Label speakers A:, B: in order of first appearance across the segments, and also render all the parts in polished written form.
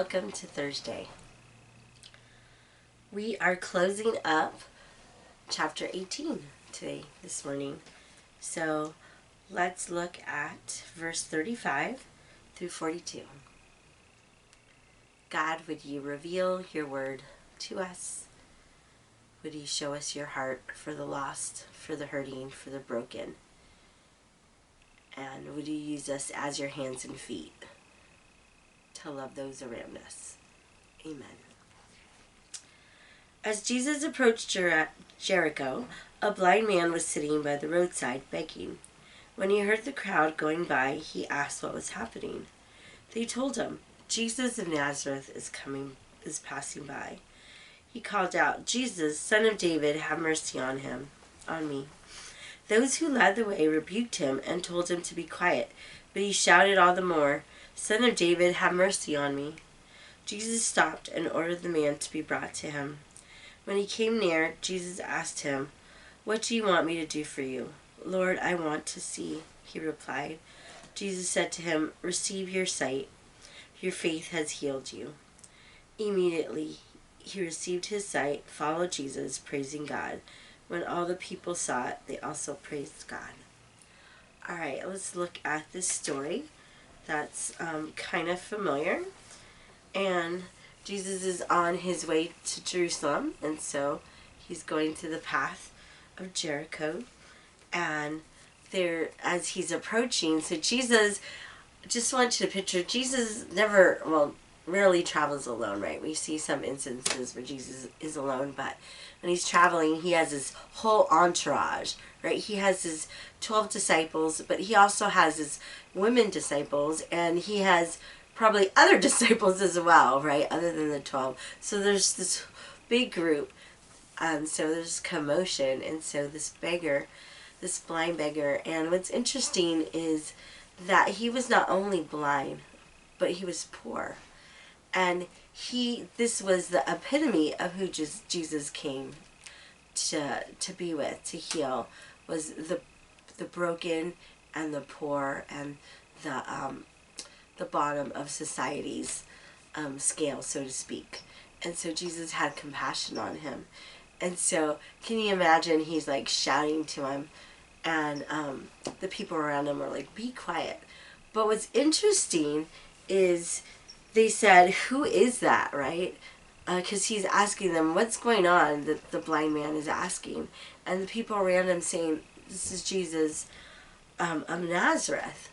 A: welcome to Thursday. We are closing up chapter 18 this morning. So let's look at verse 35 through 42. God, would you reveal your word to us? Would you show us your heart for the lost, for the hurting, for the broken? And would you use us as your hands and feet to love those around us? Amen. As Jesus approached Jericho, a blind man was sitting by the roadside begging. When he heard the crowd going by, he asked what was happening. They told him, Jesus of Nazareth is passing by. He called out, Jesus, Son of David, have mercy on me. Those who led the way rebuked him and told him to be quiet, but he shouted all the more, Son of David, have mercy on me. Jesus stopped and ordered the man to be brought to him. When he came near, Jesus asked him, What do you want me to do for you? Lord, I want to see, he replied. Jesus said to him, Receive your sight. Your faith has healed you. Immediately, he received his sight, followed Jesus, praising God. When all the people saw it, they also praised God. All right, let's look at this story that's kind of familiar. And Jesus is on his way to Jerusalem, and so he's going to the path of Jericho. And there, as he's approaching, so Jesus, just want you to picture, Jesus rarely travels alone, right? We see some instances where Jesus is alone, but when he's traveling, he has his whole entourage, right? He has his 12 disciples, but he also has his women disciples, and he has probably other disciples as well, right? Other than the 12. So there's this big group, and so there's commotion, and so this blind beggar, and what's interesting is that he was not only blind, but he was poor. And this was the epitome of who Jesus came to be with, to heal, was the broken and the poor and the bottom of society's scale, so to speak. And so Jesus had compassion on him. And so can you imagine, he's like shouting to him, and the people around him are like, be quiet. But what's interesting is they said, who is that, right? Because he's asking them, what's going on? The blind man is asking. And the people around him saying, this is Jesus of Nazareth.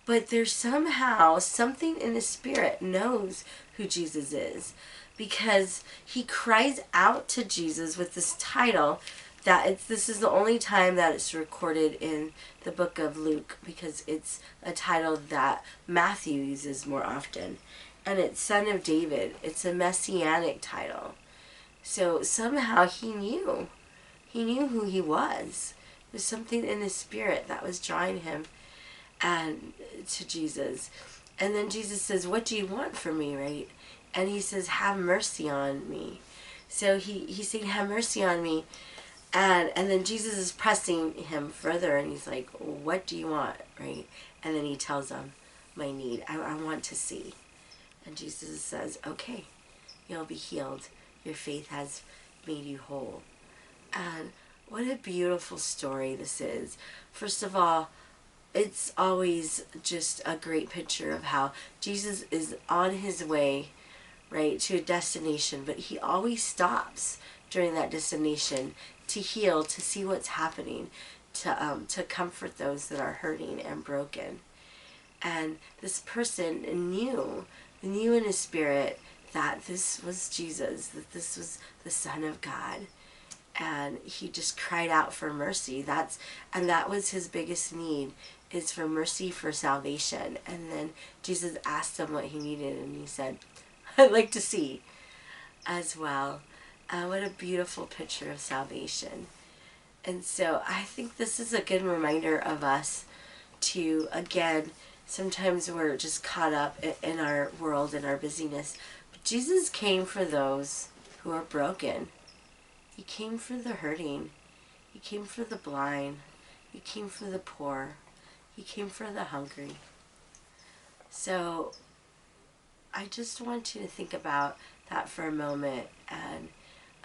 A: But there's somehow something in his spirit knows who Jesus is, because he cries out to Jesus with this title that this is the only time that it's recorded in the book of Luke, because it's a title that Matthew uses more often. And it's Son of David. It's a messianic title. So somehow he knew who he was. There's something in his spirit that was drawing him and to Jesus. And then Jesus says, what do you want from me, right? And he says, have mercy on me. So he's saying, have mercy on me. And then Jesus is pressing him further, and he's like, what do you want, right? And then he tells him, my need, I want to see. And Jesus says, okay, you'll be healed. Your faith has made you whole. And what a beautiful story this is. First of all, it's always just a great picture of how Jesus is on his way, right, to a destination, but he always stops during that destination to heal, to see what's happening, to comfort those that are hurting and broken. And this person knew in his spirit that this was Jesus, that this was the Son of God. And he just cried out for mercy. That was his biggest need, is for mercy, for salvation. And then Jesus asked him what he needed, and he said, I'd like to see as well. What a beautiful picture of salvation. And so I think this is a good reminder of us to, again, sometimes we're just caught up in our world and our busyness. But Jesus came for those who are broken. He came for the hurting. He came for the blind. He came for the poor. He came for the hungry. So I just want you to think about that for a moment and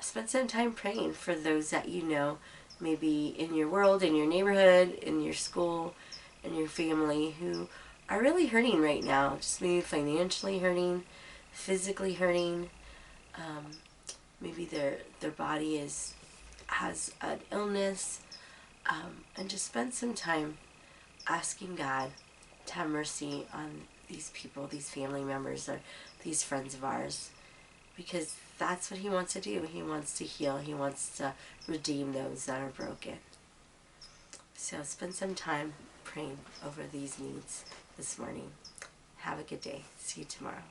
A: spend some time praying for those that you know, maybe in your world, in your neighborhood, in your school, in your family, who are really hurting right now. Just maybe financially hurting, physically hurting. Maybe their body has an illness, and just spend some time asking God to have mercy on these people, these family members, or these friends of ours, because that's what He wants to do. He wants to heal. He wants to redeem those that are broken. So spend some time praying over these needs this morning. Have a good day. See you tomorrow.